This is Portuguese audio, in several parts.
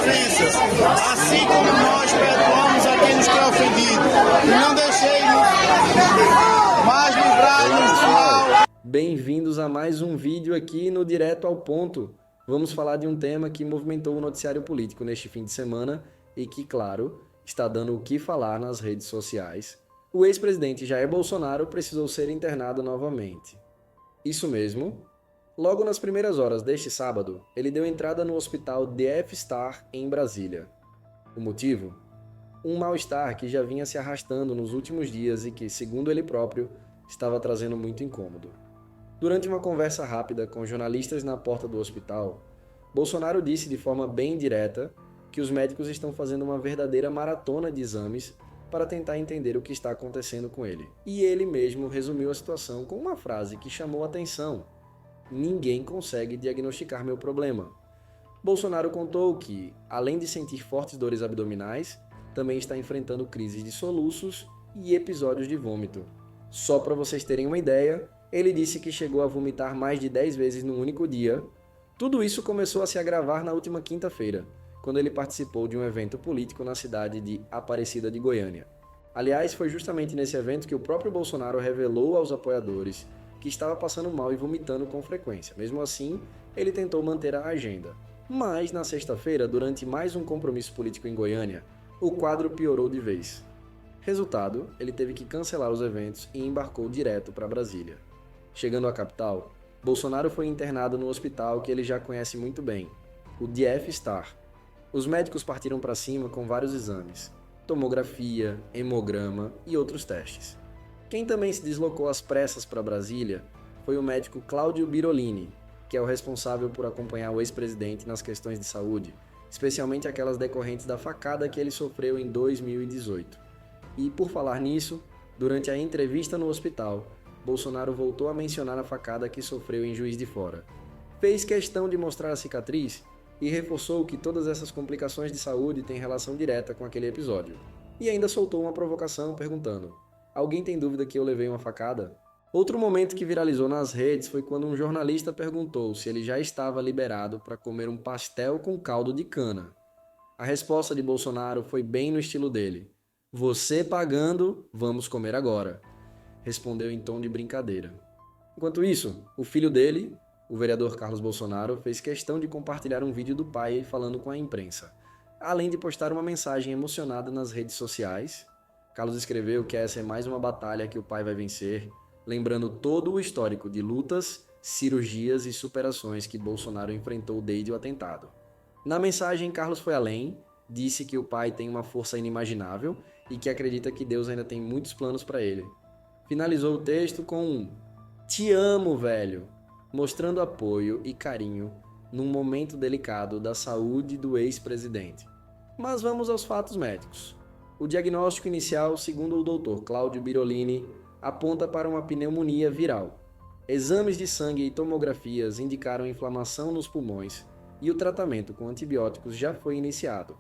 ofensas, assim como nós perdoamos a quem nos tem ofendido. E não deixemos, mas livrai-nos do mal. Bem-vindos a mais um vídeo aqui no Direto ao Ponto. Vamos falar de um tema que movimentou o noticiário político neste fim de semana e que, claro, está dando o que falar nas redes sociais. O ex-presidente Jair Bolsonaro precisou ser internado novamente. Isso mesmo. Logo nas primeiras horas deste sábado, ele deu entrada no hospital DF Star em Brasília. O motivo? Um mal-estar que já vinha se arrastando nos últimos dias e que, segundo ele próprio, estava trazendo muito incômodo. Durante uma conversa rápida com jornalistas na porta do hospital, Bolsonaro disse de forma bem direta que os médicos estão fazendo uma verdadeira maratona de exames para tentar entender o que está acontecendo com ele. E ele mesmo resumiu a situação com uma frase que chamou a atenção: "Ninguém consegue diagnosticar meu problema." Bolsonaro contou que, além de sentir fortes dores abdominais, também está enfrentando crises de soluços e episódios de vômito. Só para vocês terem uma ideia, ele disse que chegou a vomitar mais de 10 vezes num único dia. Tudo isso começou a se agravar na última quinta-feira, quando ele participou de um evento político na cidade de Aparecida de Goiânia. Aliás, foi justamente nesse evento que o próprio Bolsonaro revelou aos apoiadores que estava passando mal e vomitando com frequência. Mesmo assim, ele tentou manter a agenda. Mas, na sexta-feira, durante mais um compromisso político em Goiânia, o quadro piorou de vez. Resultado, ele teve que cancelar os eventos e embarcou direto para Brasília. Chegando à capital, Bolsonaro foi internado no hospital que ele já conhece muito bem, o DF Star. Os médicos partiram para cima com vários exames, tomografia, hemograma e outros testes. Quem também se deslocou às pressas para Brasília foi o médico Cláudio Birolini, que é o responsável por acompanhar o ex-presidente nas questões de saúde, especialmente aquelas decorrentes da facada que ele sofreu em 2018. E, por falar nisso, durante a entrevista no hospital, Bolsonaro voltou a mencionar a facada que sofreu em Juiz de Fora. Fez questão de mostrar a cicatriz e reforçou que todas essas complicações de saúde têm relação direta com aquele episódio. E ainda soltou uma provocação perguntando: "Alguém tem dúvida que eu levei uma facada?" Outro momento que viralizou nas redes foi quando um jornalista perguntou se ele já estava liberado para comer um pastel com caldo de cana. A resposta de Bolsonaro foi bem no estilo dele: "Você pagando, vamos comer agora", respondeu em tom de brincadeira. Enquanto isso, o filho dele, o vereador Carlos Bolsonaro, fez questão de compartilhar um vídeo do pai falando com a imprensa, além de postar uma mensagem emocionada nas redes sociais. Carlos escreveu que essa é mais uma batalha que o pai vai vencer, lembrando todo o histórico de lutas, cirurgias e superações que Bolsonaro enfrentou desde o atentado. Na mensagem, Carlos foi além, disse que o pai tem uma força inimaginável e que acredita que Deus ainda tem muitos planos para ele. Finalizou o texto com um "Te amo, velho", mostrando apoio e carinho num momento delicado da saúde do ex-presidente. Mas vamos aos fatos médicos. O diagnóstico inicial, segundo o Dr. Cláudio Birolini, aponta para uma pneumonia viral. Exames de sangue e tomografias indicaram inflamação nos pulmões e o tratamento com antibióticos já foi iniciado.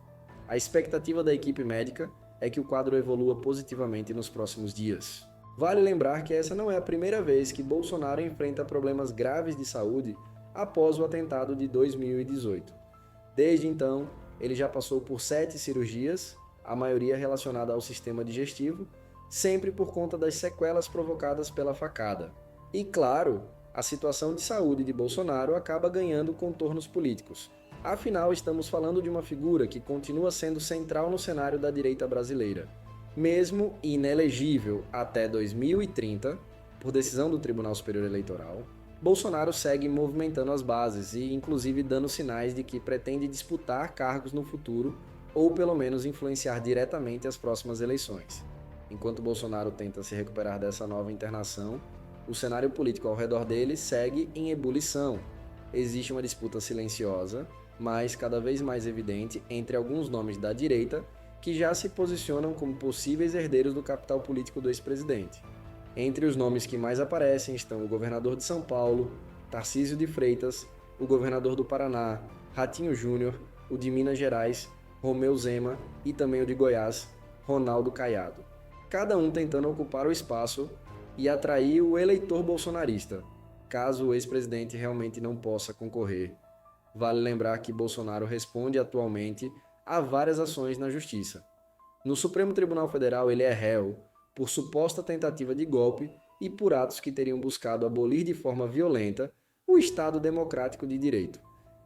A expectativa da equipe médica é que o quadro evolua positivamente nos próximos dias. Vale lembrar que essa não é a primeira vez que Bolsonaro enfrenta problemas graves de saúde após o atentado de 2018. Desde então, ele já passou por 7 cirurgias, a maioria relacionada ao sistema digestivo, sempre por conta das sequelas provocadas pela facada. E claro, a situação de saúde de Bolsonaro acaba ganhando contornos políticos. Afinal, estamos falando de uma figura que continua sendo central no cenário da direita brasileira. Mesmo inelegível até 2030, por decisão do Tribunal Superior Eleitoral, Bolsonaro segue movimentando as bases e, inclusive, dando sinais de que pretende disputar cargos no futuro ou, pelo menos, influenciar diretamente as próximas eleições. Enquanto Bolsonaro tenta se recuperar dessa nova internação, o cenário político ao redor dele segue em ebulição. Existe uma disputa silenciosa, mas cada vez mais evidente entre alguns nomes da direita que já se posicionam como possíveis herdeiros do capital político do ex-presidente. Entre os nomes que mais aparecem estão o governador de São Paulo, Tarcísio de Freitas, o governador do Paraná, Ratinho Júnior, o de Minas Gerais, Romeu Zema, e também o de Goiás, Ronaldo Caiado. Cada um tentando ocupar o espaço e atrair o eleitor bolsonarista, caso o ex-presidente realmente não possa concorrer Vale lembrar que Bolsonaro responde atualmente a várias ações na Justiça. No Supremo Tribunal Federal, ele é réu por suposta tentativa de golpe e por atos que teriam buscado abolir de forma violenta o Estado democrático de direito.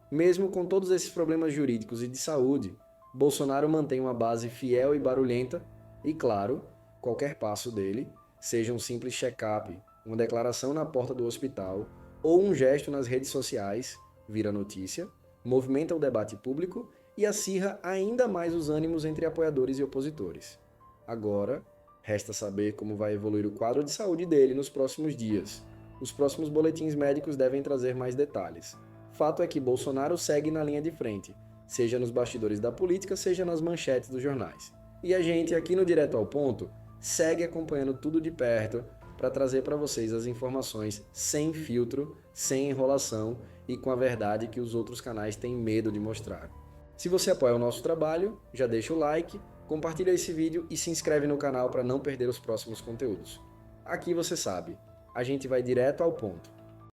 Mesmo com todos esses problemas jurídicos e de saúde, Bolsonaro mantém uma base fiel e barulhenta e, claro, qualquer passo dele, seja um simples check-up, uma declaração na porta do hospital ou um gesto nas redes sociais, vira notícia, movimenta o debate público e acirra ainda mais os ânimos entre apoiadores e opositores. Agora, resta saber como vai evoluir o quadro de saúde dele nos próximos dias. Os próximos boletins médicos devem trazer mais detalhes. Fato é que Bolsonaro segue na linha de frente, seja nos bastidores da política, seja nas manchetes dos jornais. E a gente, aqui no Direto ao Ponto, segue acompanhando tudo de perto para trazer para vocês as informações sem filtro, sem enrolação e com a verdade que os outros canais têm medo de mostrar. Se você apoia o nosso trabalho, já deixa o like, compartilha esse vídeo e se inscreve no canal para não perder os próximos conteúdos. Aqui você sabe, a gente vai direto ao ponto.